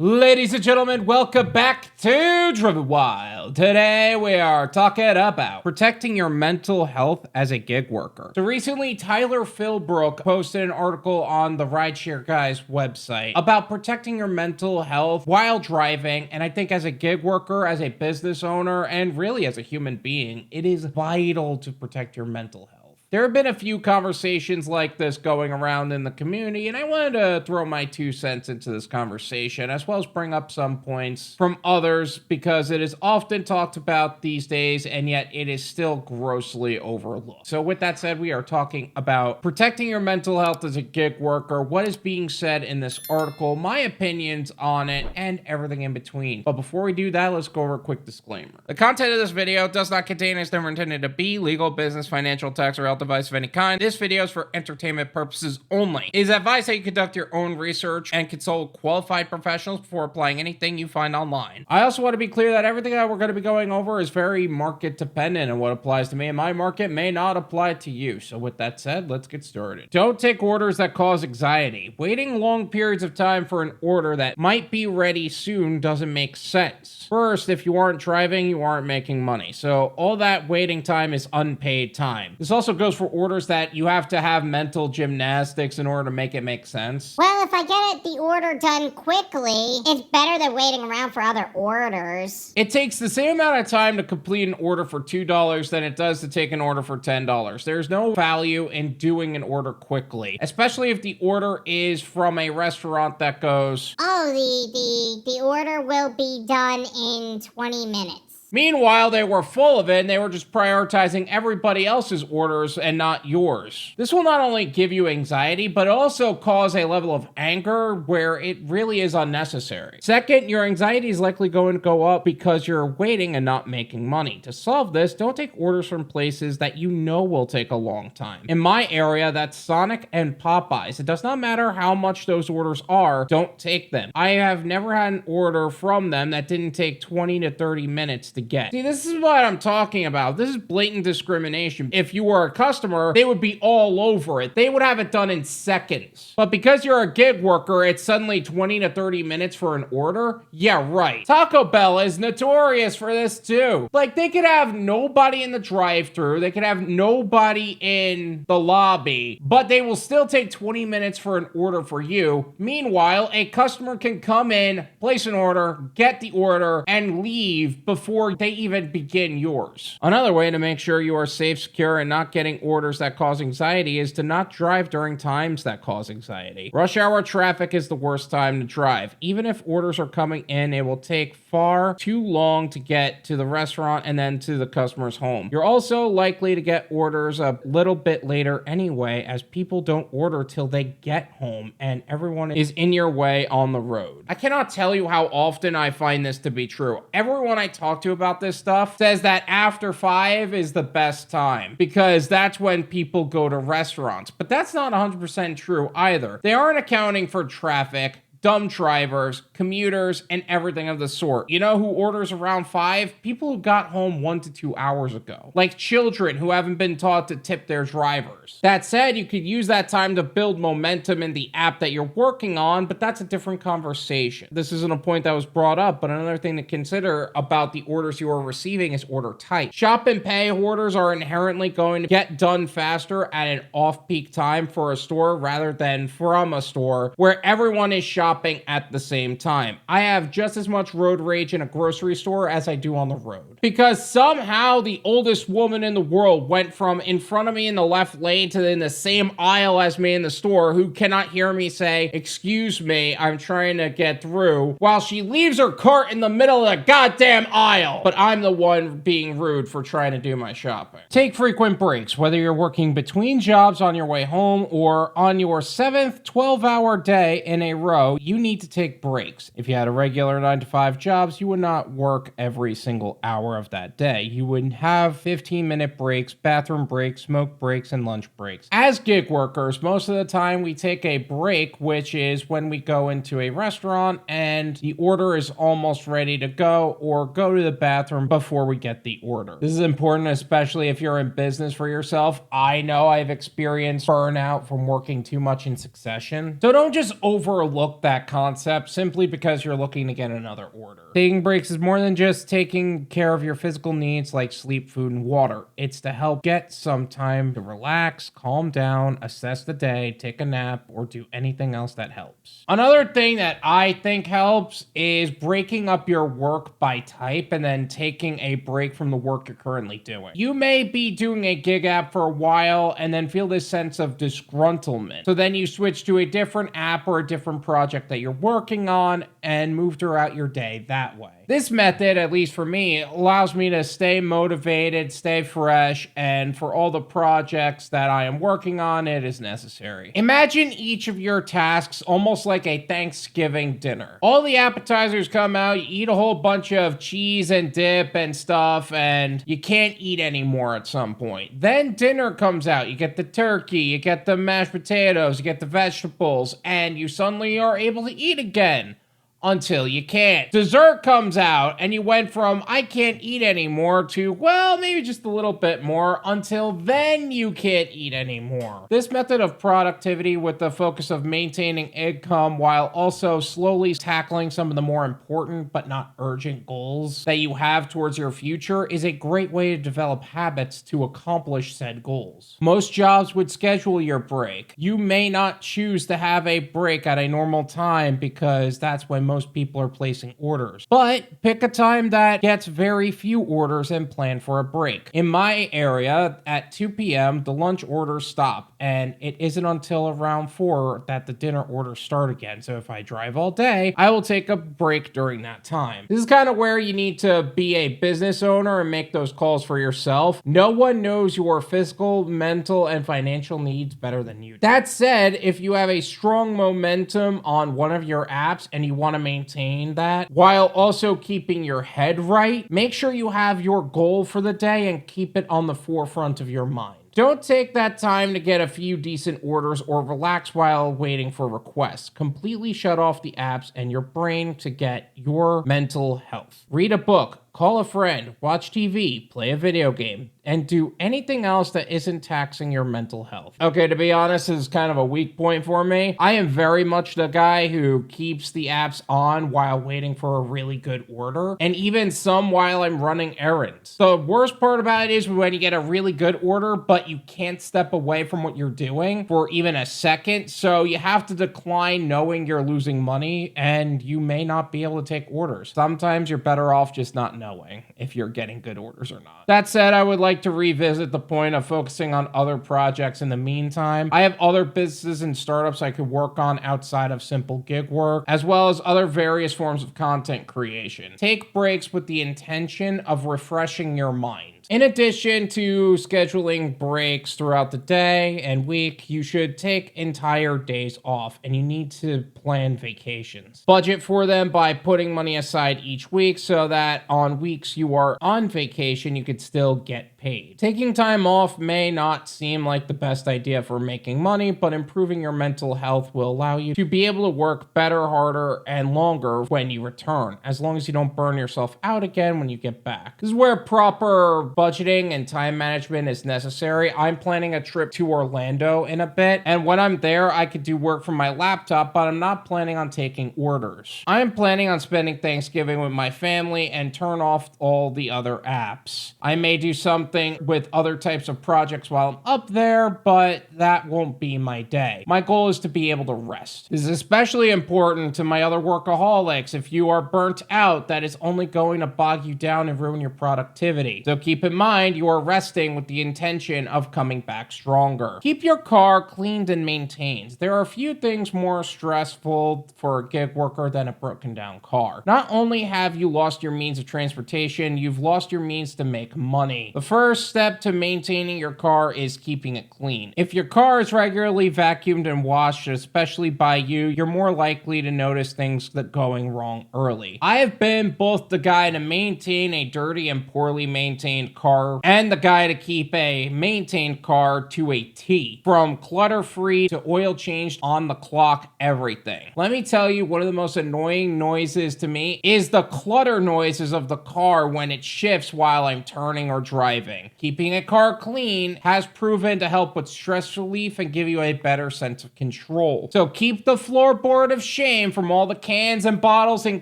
Ladies and gentlemen, welcome back to Driven Wyld. Today we are talking about protecting your mental health as a gig worker. So recently, Tyler Philbrook posted an article on the Rideshare Guys website about protecting your mental health while driving. And I think as a gig worker, as a business owner, and really as a human being, it is vital to protect your mental health. There have been a few conversations like this going around in the community, and I wanted to throw my 2 cents into this conversation, as well as bring up some points from others, because it is often talked about these days, and yet it is still grossly overlooked. So with that said, we are talking about protecting your mental health as a gig worker, what is being said in this article, my opinions on it, and everything in between. But before we do that, let's go over a quick disclaimer. The content of this video does not contain and is never intended to be legal, business, financial, tax, or health advice of any kind. This video is for entertainment purposes only. It is advised that you conduct your own research and consult qualified professionals before applying anything you find online. I also want to be clear that everything that we're going to be going over is very market dependent, and what applies to me in my market may not apply to you. So with that said, let's get started. Don't take orders that cause anxiety. Waiting long periods of time for an order that might be ready soon doesn't make sense. First, if you aren't driving, you aren't making money. So all that waiting time is unpaid time. This also goes for orders that you have to have mental gymnastics in order to make it make sense. Well, if I get the order done quickly, it's better than waiting around for other orders. It takes the same amount of time to complete an order for $2 than it does to take an order for $10. There's no value in doing an order quickly, especially if the order is from a restaurant that goes, "Oh, the order will be done in 20 minutes. Meanwhile, they were full of it and they were just prioritizing everybody else's orders and not yours. This will not only give you anxiety, but also cause a level of anger where it really is unnecessary. Second, your anxiety is likely going to go up because you're waiting and not making money. To solve this, don't take orders from places that you know will take a long time. In my area, that's Sonic and Popeyes. It does not matter how much those orders are, don't take them. I have never had an order from them that didn't take 20 to 30 minutes to get. See, this is what I'm talking about. This is blatant discrimination. If you were a customer, they would be all over it. They would have it done in seconds. But because you're a gig worker, it's suddenly 20 to 30 minutes for an order? Yeah, right. Taco Bell is notorious for this too. Like, they could have nobody in the drive-thru, they could have nobody in the lobby, but they will still take 20 minutes for an order for you. Meanwhile, a customer can come in, place an order, get the order, and leave before they even begin yours. Another way to make sure you are safe, secure, and not getting orders that cause anxiety is to not drive during times that cause anxiety. Rush hour traffic is the worst time to drive. Even if orders are coming in, it will take far too long to get to the restaurant and then to the customer's home. You're also likely to get orders a little bit later anyway, as people don't order till they get home and everyone is in your way on the road. I cannot tell you how often I find this to be true. Everyone I talk to about this stuff says that after 5 is the best time because that's when people go to restaurants. But that's not 100% true either. They aren't accounting for traffic, dumb drivers, commuters, and everything of the sort. You know who orders around 5? People who got home 1 to 2 hours ago. Like children who haven't been taught to tip their drivers. That said, you could use that time to build momentum in the app that you're working on, but that's a different conversation. This isn't a point that was brought up, but another thing to consider about the orders you are receiving is order type. Shop and pay orders are inherently going to get done faster at an off-peak time for a store rather than from a store where everyone is shopping at the same time. I have just as much road rage in a grocery store as I do on the road. Because somehow the oldest woman in the world went from in front of me in the left lane to in the same aisle as me in the store, who cannot hear me say, "Excuse me, I'm trying to get through," while she leaves her cart in the middle of the goddamn aisle. But I'm the one being rude for trying to do my shopping. Take frequent breaks, whether you're working between jobs on your way home or on your 7th 12-hour day in a row. You need to take breaks. If you had a regular 9 to 5 jobs, you would not work every single hour of that day. You would have 15-minute breaks, bathroom breaks, smoke breaks, and lunch breaks. As gig workers, most of the time we take a break, which is when we go into a restaurant and the order is almost ready to go, or go to the bathroom before we get the order. This is important, especially if you're in business for yourself. I know I've experienced burnout from working too much in succession. So don't just overlook that that concept simply because you're looking to get another order. Taking breaks is more than just taking care of your physical needs like sleep, food, and water. It's to help get some time to relax, calm down, assess the day, take a nap, or do anything else that helps. Another thing that I think helps is breaking up your work by type and then taking a break from the work you're currently doing. You may be doing a gig app for a while and then feel this sense of disgruntlement. So then you switch to a different app or a different project that you're working on and move throughout your day that way. This method, at least for me, allows me to stay motivated, stay fresh, and for all the projects that I am working on, it is necessary. Imagine each of your tasks almost like a Thanksgiving dinner. All the appetizers come out, you eat a whole bunch of cheese and dip and stuff, and you can't eat anymore at some point. Then dinner comes out, you get the turkey, you get the mashed potatoes, you get the vegetables, and you suddenly are able to eat again. Until you can't. Dessert comes out and you went from I can't eat anymore to, well, maybe just a little bit more, until then you can't eat anymore. This method of productivity with the focus of maintaining income while also slowly tackling some of the more important but not urgent goals that you have towards your future is a great way to develop habits to accomplish said goals. Most jobs would schedule your break. You may not choose to have a break at a normal time because that's when most people are placing orders. But pick a time that gets very few orders and plan for a break. In my area, at 2 p.m., the lunch orders stop, and it isn't until around 4 that the dinner orders start again. So if I drive all day, I will take a break during that time. This is kind of where you need to be a business owner and make those calls for yourself. No one knows your physical, mental, and financial needs better than you do. That said, if you have a strong momentum on one of your apps and you want to maintain that while also keeping your head right, make sure you have your goal for the day and keep it on the forefront of your mind. Don't take that time to get a few decent orders or relax while waiting for requests. Completely shut off the apps and your brain to get your mental health. Read a book, call a friend, watch TV, play a video game, and do anything else that isn't taxing your mental health. Okay, to be honest, this is kind of a weak point for me. I am very much the guy who keeps the apps on while waiting for a really good order, and even some while I'm running errands. The worst part about it is when you get a really good order, but you can't step away from what you're doing for even a second, so you have to decline knowing you're losing money, and you may not be able to take orders. Sometimes you're better off just not knowing if you're getting good orders or not. That said, I would like to revisit the point of focusing on other projects in the meantime. I have other businesses and startups I could work on outside of simple gig work, as well as other various forms of content creation. Take breaks with the intention of refreshing your mind. In addition to scheduling breaks throughout the day and week, you should take entire days off, and you need to plan vacations. Budget for them by putting money aside each week so that on weeks you are on vacation, you could still get paid. Taking time off may not seem like the best idea for making money, but improving your mental health will allow you to be able to work better, harder, and longer when you return, as long as you don't burn yourself out again when you get back. This is where proper budgeting and time management is necessary. I'm planning a trip to Orlando in a bit, and when I'm there, I could do work from my laptop, but I'm not planning on taking orders. I am planning on spending Thanksgiving with my family and turn off all the other apps. I may do something with other types of projects while I'm up there, but that won't be my day. My goal is to be able to rest. This is especially important to my other workaholics. If you are burnt out, that is only going to bog you down and ruin your productivity. So keep in mind, you are resting with the intention of coming back stronger. Keep your car cleaned and maintained. There are few things more stressful for a gig worker than a broken down car. Not only have you lost your means of transportation, you've lost your means to make money. The first step to maintaining your car is keeping it clean. If your car is regularly vacuumed and washed, especially by you, you're more likely to notice things that going wrong early. I have been both the guy to maintain a dirty and poorly maintained car and the guy to keep a maintained car to a T. From clutter-free to oil changed on the clock, everything. Let me tell you, one of the most annoying noises to me is the clutter noises of the car when it shifts while I'm turning or driving. driving. Keeping a car clean has proven to help with stress relief and give you a better sense of control. So keep the floorboard of shame from all the cans and bottles and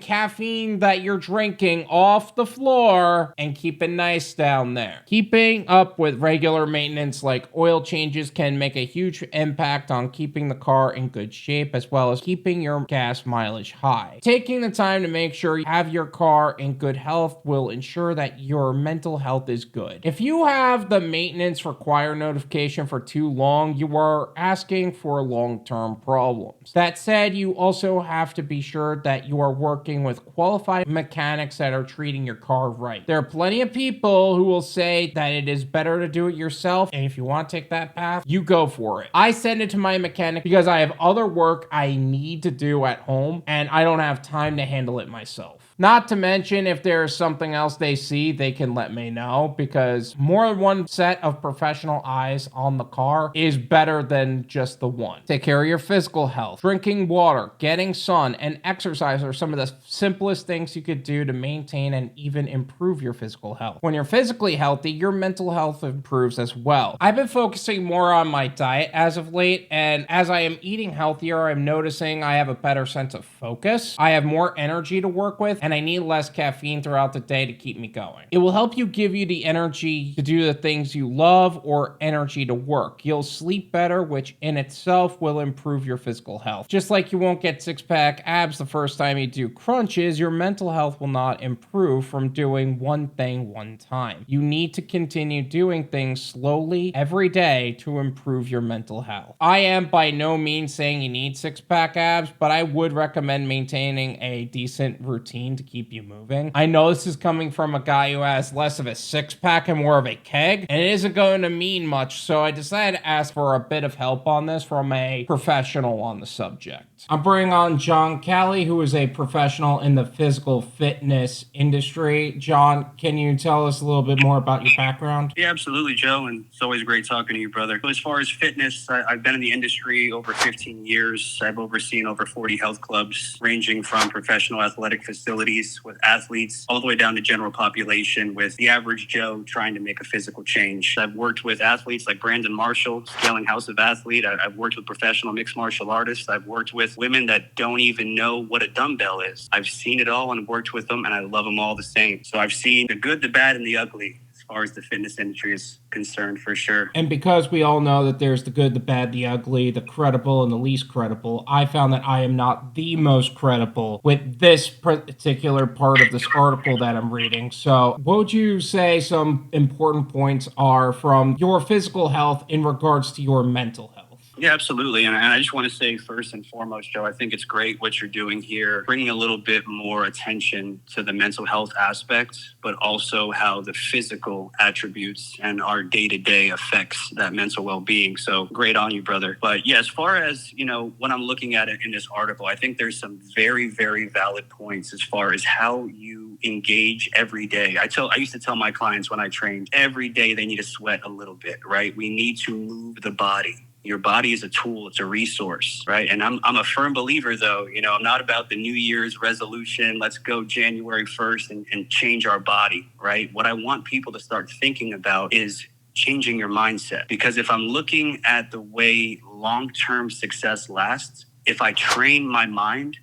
caffeine that you're drinking off the floor and keep it nice down there. Keeping up with regular maintenance like oil changes can make a huge impact on keeping the car in good shape, as well as keeping your gas mileage high. Taking the time to make sure you have your car in good health will ensure that your mental health is good. If you have the maintenance require notification for too long, you are asking for long-term problems. That said, you also have to be sure that you are working with qualified mechanics that are treating your car right. There are plenty of people who will say that it is better to do it yourself, and if you want to take that path, you go for it. I send it to my mechanic because I have other work I need to do at home, and I don't have time to handle it myself. Not to mention, if there's something else they see, they can let me know, because more than one set of professional eyes on the car is better than just the one. Take care of your physical health. Drinking water, getting sun, and exercise are some of the simplest things you could do to maintain and even improve your physical health. When you're physically healthy, your mental health improves as well. I've been focusing more on my diet as of late, and as I am eating healthier, I'm noticing I have a better sense of focus. I have more energy to work with, and I need less caffeine throughout the day to keep me going. It will help you give you the energy to do the things you love or energy to work. You'll sleep better, which in itself will improve your physical health. Just like you won't get six-pack abs the first time you do crunches, your mental health will not improve from doing one thing one time. You need to continue doing things slowly every day to improve your mental health. I am by no means saying you need six-pack abs, but I would recommend maintaining a decent routine to keep you moving. I know this is coming from a guy who has less of a six-pack and more of a keg, and it isn't going to mean much, so I decided to ask for a bit of help on this from a professional on the subject. I'm bringing on Jon Kalle, who is a professional in the physical fitness industry. Jon, can you tell us a little bit more about your background? Yeah, absolutely, Joe, and it's always great talking to you, brother. As far as fitness, I've been in the industry over 15 years. I've overseen over 40 health clubs, ranging from professional athletic facilities with athletes all the way down to general population with the average Joe trying to make a physical change. I've worked with athletes like Brandon Marshall, scaling House of Athlete. I've worked with professional mixed martial artists. I've worked with women that don't even know what a dumbbell is. I've seen it all and worked with them, and I love them all the same. So I've seen the good, the bad, and the ugly as far as the fitness industry is concerned, for sure. And because we all know that there's the good, the bad, the ugly, the credible, and the least credible, I found that I am not the most credible with this particular part of this article that I'm reading. So what would you say some important points are from your physical health in regards to your mental health? Yeah, absolutely. And I just want to say first and foremost, Joe, I think it's great what you're doing here, bringing a little bit more attention to the mental health aspect, but also how the physical attributes and our day-to-day affects that mental well-being. So great on you, brother. But yeah, as far as, when I'm looking at it in this article, I think there's some very, very valid points as far as how you engage every day. I used to tell my clients when I trained, every day they need to sweat a little bit, right? We need to move the body. Your body is a tool. It's a resource, right? And I'm a firm believer, though. I'm not about the New Year's resolution. Let's go January 1st and change our body, right? What I want people to start thinking about is changing your mindset. Because if I'm looking at the way long-term success lasts, if I train my mind,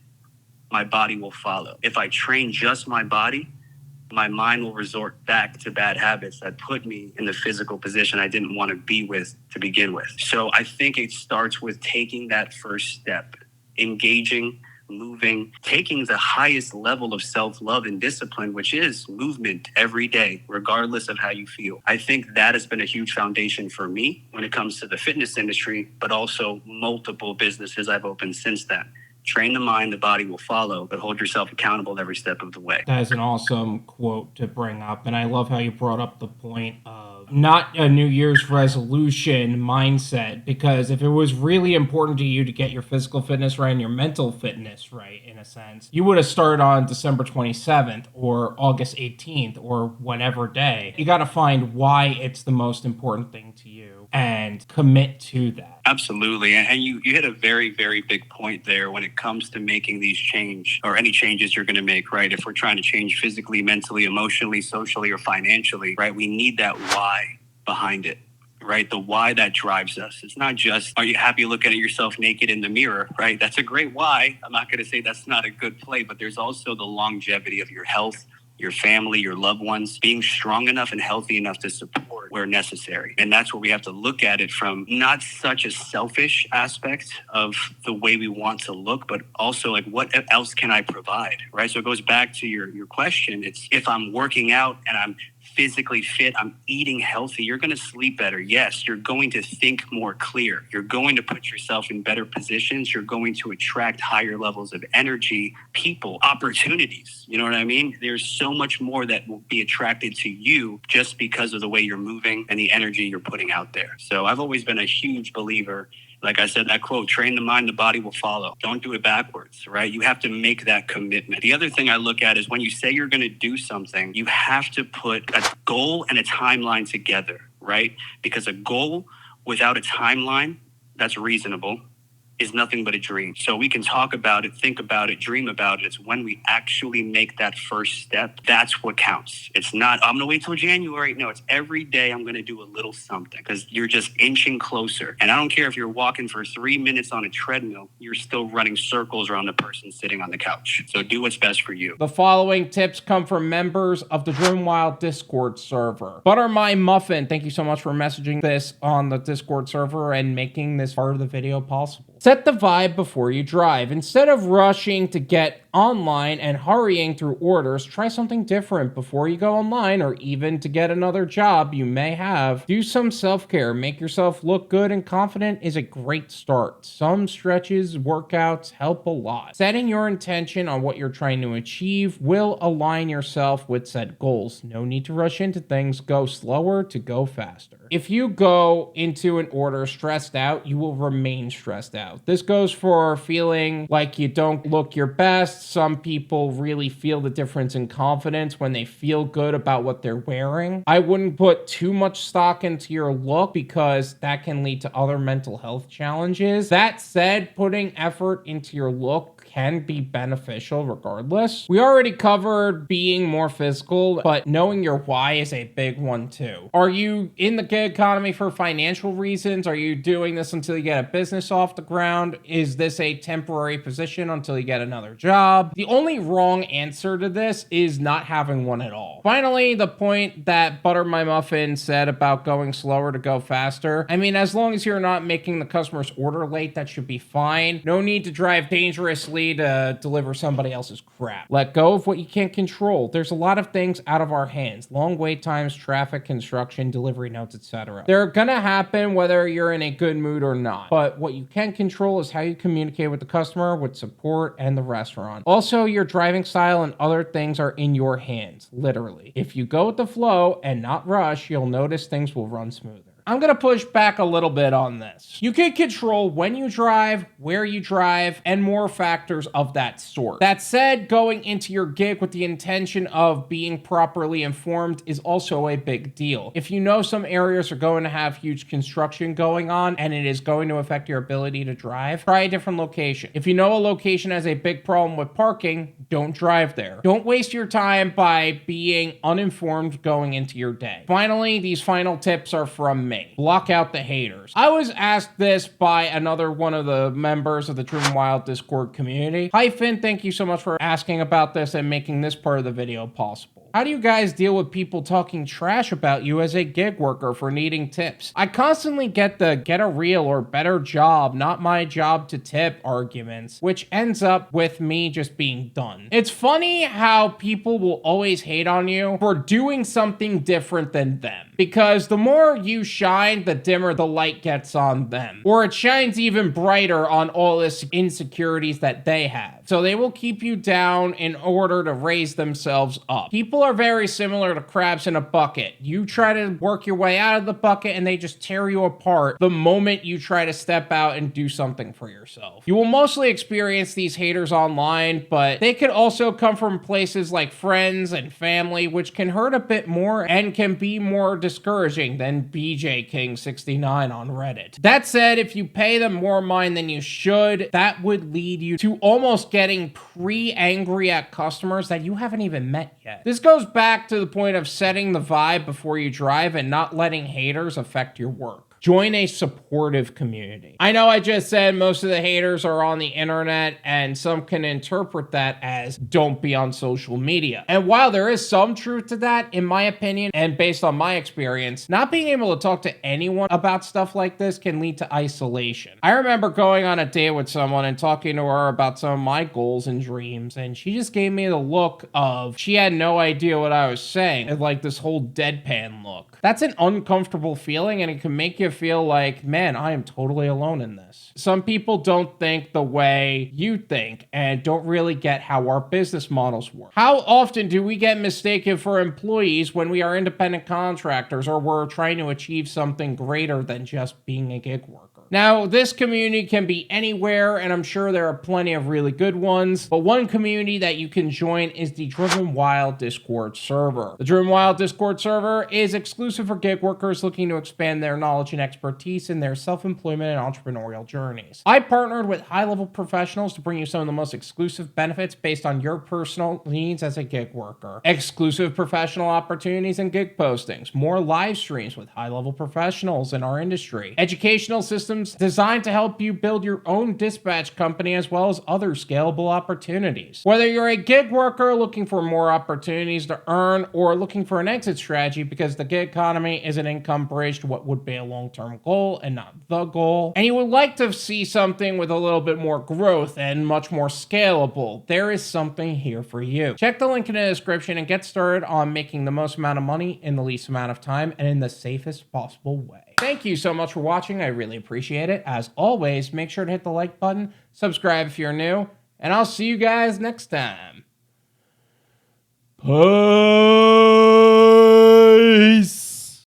my body will follow. If I train just my body, my mind will resort back to bad habits that put me in the physical position I didn't want to be with to begin with. So I think it starts with taking that first step, engaging, moving, taking the highest level of self-love and discipline, which is movement every day, regardless of how you feel. I think that has been a huge foundation for me when it comes to the fitness industry, but also multiple businesses I've opened since then. Train the mind, the body will follow, but hold yourself accountable every step of the way. That is an awesome quote to bring up. And I love how you brought up the point of not a New Year's resolution mindset, because if it was really important to you to get your physical fitness right and your mental fitness right, in a sense, you would have started on December 27th or August 18th or whatever day. You got to find why it's the most important thing to you and commit to that. Absolutely. And you hit a very, very big point there when it comes to making these change or any changes you're going to make, right? If we're trying to change physically, mentally, emotionally, socially, or financially, right? We need that why behind it, right? The why that drives us. It's not just, are you happy looking at yourself naked in the mirror, right? That's a great why. I'm not going to say that's not a good play, but there's also the longevity of your health, your family, your loved ones, being strong enough and healthy enough to support where necessary. And that's where we have to look at it from not such a selfish aspect of the way we want to look, but also like, what else can I provide, right? So it goes back to your question. It's if I'm working out and I'm physically fit, I'm eating healthy, you're going to sleep better. Yes, you're going to think more clear. You're going to put yourself in better positions. You're going to attract higher levels of energy, people, opportunities. You know what I mean? There's so much more that will be attracted to you just because of the way you're moving and the energy you're putting out there. So I've always been a huge believer. Like I said, that quote, train the mind, the body will follow. Don't do it backwards, right? You have to make that commitment. The other thing I look at is when you say you're going to do something, you have to put a goal and a timeline together, right? Because a goal without a timeline that's reasonable is nothing but a dream. So we can talk about it, think about it, dream about it. It's when we actually make that first step, that's what counts. It's not, I'm gonna wait till January. No, it's every day I'm gonna do a little something because you're just inching closer. And I don't care if you're walking for 3 minutes on a treadmill, you're still running circles around the person sitting on the couch. So do what's best for you. The following tips come from members of the Driven Wyld Discord server. Butter My Muffin, thank you so much for messaging this on the Discord server and making this part of the video possible. Set the vibe before you drive. Instead of rushing to get online and hurrying through orders, try something different before you go online or even to get another job you may have. Do some self-care. Make yourself look good and confident is a great start. Some stretches, workouts help a lot. Setting your intention on what you're trying to achieve will align yourself with said goals. No need to rush into things. Go slower to go faster. If you go into an order stressed out, you will remain stressed out. This goes for feeling like you don't look your best. Some people really feel the difference in confidence when they feel good about what they're wearing. I wouldn't put too much stock into your look because that can lead to other mental health challenges. That said, putting effort into your look can be beneficial regardless. We already covered being more physical, but knowing your why is a big one too. Are you in the gig economy for financial reasons? Are you doing this until you get a business off the ground? Is this a temporary position until you get another job? The only wrong answer to this is not having one at all. Finally, the point that Butter My Muffin said about going slower to go faster. I mean, as long as you're not making the customer's order late, that should be fine. No need to drive dangerously to deliver somebody else's crap. Let go of what you can't control. There's a lot of things out of our hands. Long wait times, traffic, construction, delivery notes, etc. They're gonna happen whether you're in a good mood or not. But what you can control is how you communicate with the customer, with support, and the restaurant. Also, your driving style and other things are in your hands, literally. If you go with the flow and not rush, you'll notice things will run smoother. I'm going to push back a little bit on this. You can control when you drive, where you drive, and more factors of that sort. That said, going into your gig with the intention of being properly informed is also a big deal. If you know some areas are going to have huge construction going on and it is going to affect your ability to drive, try a different location. If you know a location has a big problem with parking, don't drive there. Don't waste your time by being uninformed going into your day. Finally, these final tips are from me. Block out the haters. I was asked this by another one of the members of the Driven Wyld Discord community. Hyphen, thank you so much for asking about this and making this part of the video possible. How do you guys deal with people talking trash about you as a gig worker for needing tips? I constantly get the get a real or better job, not my job to tip arguments, which ends up with me just being done. It's funny how people will always hate on you for doing something different than them. Because the more you shine, the dimmer the light gets on them. Or it shines even brighter on all the insecurities that they have. So they will keep you down in order to raise themselves up. People are very similar to crabs in a bucket. You try to work your way out of the bucket and they just tear you apart the moment you try to step out and do something for yourself. You will mostly experience these haters online, but they could also come from places like friends and family, which can hurt a bit more and can be more discouraging than BJ King 69 on Reddit. That said, if you pay them more mind than you should, that would lead you to almost getting pre-angry at customers that you haven't even met yet. This goes back to the point of setting the vibe before you drive and not letting haters affect your work. Join a supportive community. I know I just said most of the haters are on the internet, and some can interpret that as don't be on social media. And while there is some truth to that, in my opinion, and based on my experience, not being able to talk to anyone about stuff like this can lead to isolation. I remember going on a date with someone and talking to her about some of my goals and dreams, and she just gave me the look of she had no idea what I was saying, and like this whole deadpan look. That's an uncomfortable feeling, and it can make you feel like, man, I am totally alone in this. Some people don't think the way you think and don't really get how our business models work. How often do we get mistaken for employees when we are independent contractors or we're trying to achieve something greater than just being a gig worker? Now, this community can be anywhere, and I'm sure there are plenty of really good ones, but one community that you can join is the Driven Wyld Discord server. The Driven Wyld Discord server is exclusive for gig workers looking to expand their knowledge and expertise in their self-employment and entrepreneurial journeys. I partnered with high-level professionals to bring you some of the most exclusive benefits based on your personal needs as a gig worker. Exclusive professional opportunities and gig postings, more live streams with high-level professionals in our industry, educational systems designed to help you build your own dispatch company as well as other scalable opportunities. Whether you're a gig worker looking for more opportunities to earn or looking for an exit strategy because the gig economy is an income bridge to what would be a long-term goal and not the goal, and you would like to see something with a little bit more growth and much more scalable, there is something here for you. Check the link in the description and get started on making the most amount of money in the least amount of time and in the safest possible way. Thank you so much for watching. I really appreciate it. As always, make sure to hit the like button, subscribe if you're new, and I'll see you guys next time. Peace.